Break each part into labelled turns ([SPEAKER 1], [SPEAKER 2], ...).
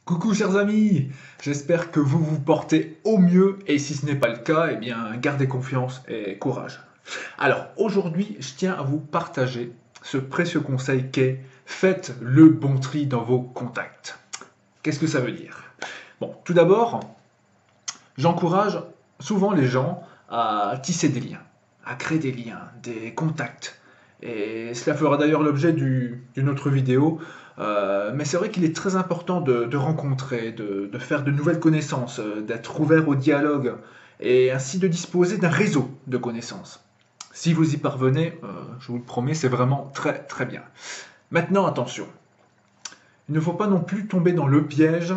[SPEAKER 1] Coucou chers amis, j'espère que vous vous portez au mieux et si ce n'est pas le cas, eh bien gardez confiance et courage. Alors aujourd'hui, je tiens à vous partager ce précieux conseil qu'est faites le bon tri dans vos contacts. Qu'est-ce que ça veut dire? Bon, tout d'abord, j'encourage souvent les gens à tisser des liens, à créer des liens, des contacts. Et cela fera d'ailleurs l'objet d'une autre vidéo. Mais c'est vrai qu'il est très important de rencontrer, de faire de nouvelles connaissances, d'être ouvert au dialogue et ainsi de disposer d'un réseau de connaissances. Si vous y parvenez, je vous le promets, c'est vraiment très très bien. Maintenant, attention, il ne faut pas non plus tomber dans le piège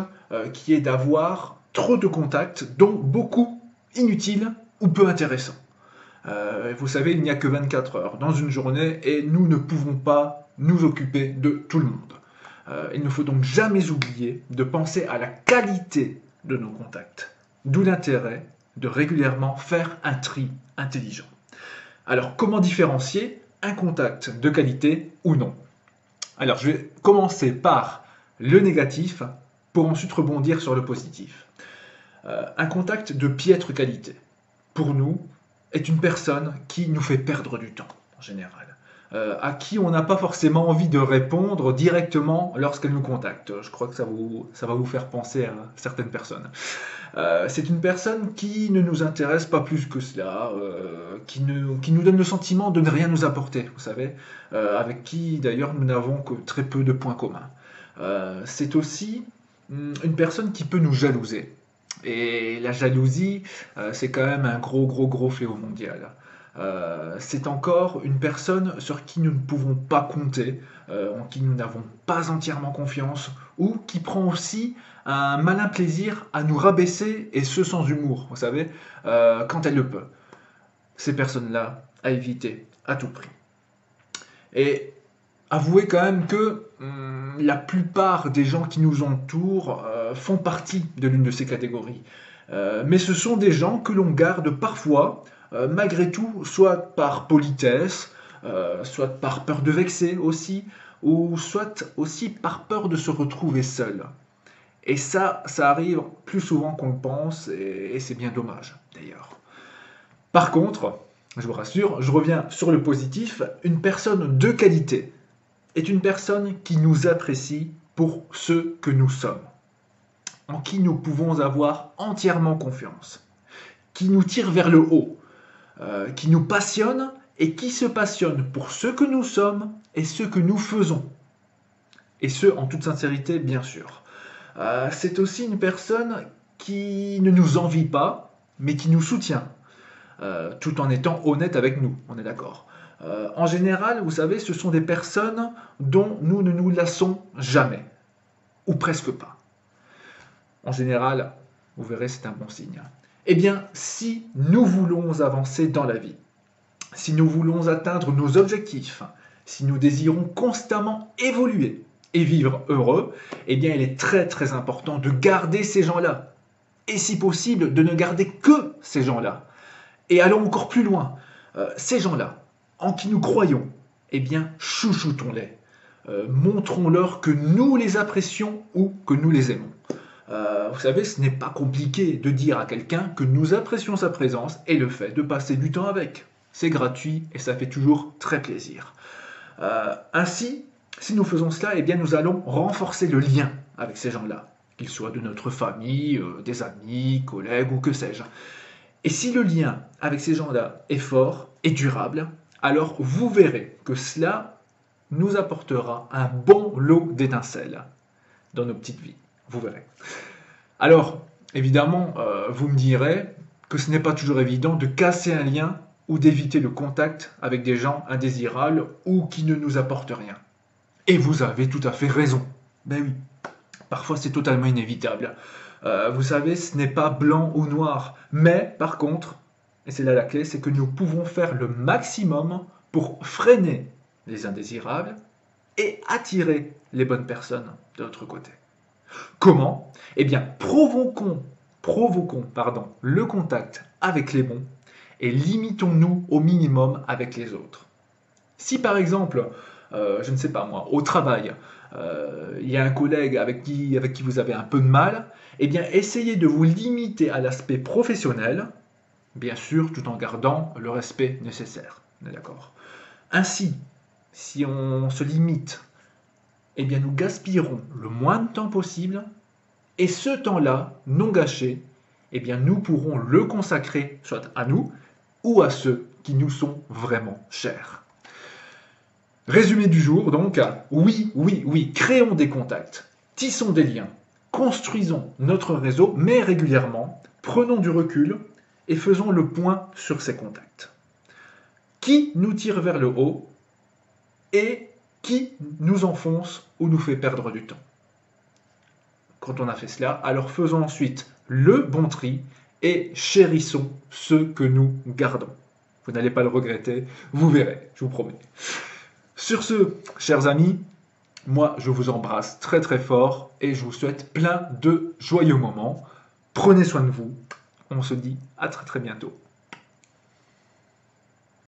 [SPEAKER 1] qui est d'avoir trop de contacts, dont beaucoup inutiles ou peu intéressants. Vous savez, il n'y a que 24 heures dans une journée et nous ne pouvons pas nous occuper de tout le monde. Il ne faut donc jamais oublier de penser à la qualité de nos contacts. D'où l'intérêt de régulièrement faire un tri intelligent. Alors, comment différencier un contact de qualité ou non? Alors, je vais commencer par le négatif pour ensuite rebondir sur le positif. Un contact de piètre qualité, pour nous, est une personne qui nous fait perdre du temps, en général. À qui on n'a pas forcément envie de répondre directement lorsqu'elle nous contacte. Je crois que ça va vous faire penser à certaines personnes. C'est une personne qui ne nous intéresse pas plus que cela, qui nous donne le sentiment de ne rien nous apporter, vous savez, avec qui d'ailleurs nous n'avons que très peu de points communs. C'est aussi une personne qui peut nous jalouser. Et la jalousie, c'est quand même un gros fléau mondial. C'est encore une personne sur qui nous ne pouvons pas compter, en qui nous n'avons pas entièrement confiance, ou qui prend aussi un malin plaisir à nous rabaisser, et ce sans humour, vous savez, quand elle le peut. Ces personnes-là, à éviter à tout prix. Et avouez quand même que la plupart des gens qui nous entourent font partie de l'une de ces catégories. Mais ce sont des gens que l'on garde parfois, malgré tout, soit par politesse, soit par peur de vexer aussi, ou soit aussi par peur de se retrouver seul. Et ça arrive plus souvent qu'on le pense, et c'est bien dommage d'ailleurs. Par contre, je vous rassure, je reviens sur le positif, une personne de qualité est une personne qui nous apprécie pour ce que nous sommes, en qui nous pouvons avoir entièrement confiance, qui nous tire vers le haut, qui nous passionne et qui se passionne pour ce que nous sommes et ce que nous faisons. Et ce, en toute sincérité, bien sûr. C'est aussi une personne qui ne nous envie pas, mais qui nous soutient, tout en étant honnête avec nous, on est d'accord. En général, vous savez, ce sont des personnes dont nous ne nous lassons jamais, ou presque pas. En général, vous verrez, c'est un bon signe. Eh bien, si nous voulons avancer dans la vie, si nous voulons atteindre nos objectifs, si nous désirons constamment évoluer et vivre heureux, eh bien, il est très important de garder ces gens-là. Et si possible, de ne garder que ces gens-là. Et allons encore plus loin. Ces gens-là, en qui nous croyons, eh bien, chouchoutons-les. Montrons-leur que nous les apprécions ou que nous les aimons. Vous savez, ce n'est pas compliqué de dire à quelqu'un que nous apprécions sa présence et le fait de passer du temps avec. C'est gratuit et ça fait toujours très plaisir. Ainsi, si nous faisons cela, eh bien, nous allons renforcer le lien avec ces gens-là, qu'ils soient de notre famille, des amis, collègues ou que sais-je. Et si le lien avec ces gens-là est fort et durable, alors vous verrez que cela nous apportera un bon lot d'étincelles dans nos petites vies. Vous verrez. Alors, évidemment, vous me direz que ce n'est pas toujours évident de casser un lien ou d'éviter le contact avec des gens indésirables ou qui ne nous apportent rien. Et vous avez tout à fait raison. Ben oui, parfois c'est totalement inévitable. Vous savez, ce n'est pas blanc ou noir. Mais par contre, et c'est là la clé, c'est que nous pouvons faire le maximum pour freiner les indésirables et attirer les bonnes personnes de notre côté. Comment? Eh bien, provoquons le contact avec les bons et limitons-nous au minimum avec les autres. Si par exemple, je ne sais pas moi, au travail, il y a un collègue avec qui vous avez un peu de mal, eh bien, essayez de vous limiter à l'aspect professionnel, bien sûr, tout en gardant le respect nécessaire. On est d'accord? Ainsi, si on se limite, eh bien, nous gaspillerons le moins de temps possible, et ce temps-là, non gâché, eh bien, nous pourrons le consacrer soit à nous ou à ceux qui nous sont vraiment chers. Résumé du jour, donc, oui, créons des contacts, tissons des liens, construisons notre réseau, mais régulièrement, prenons du recul et faisons le point sur ces contacts. Qui nous tire vers le haut et qui nous enfonce ou nous fait perdre du temps. Quand on a fait cela, alors faisons ensuite le bon tri et chérissons ceux que nous gardons. Vous n'allez pas le regretter, vous verrez, je vous promets. Sur ce, chers amis, moi je vous embrasse très très fort et je vous souhaite plein de joyeux moments. Prenez soin de vous. On se dit à très très bientôt.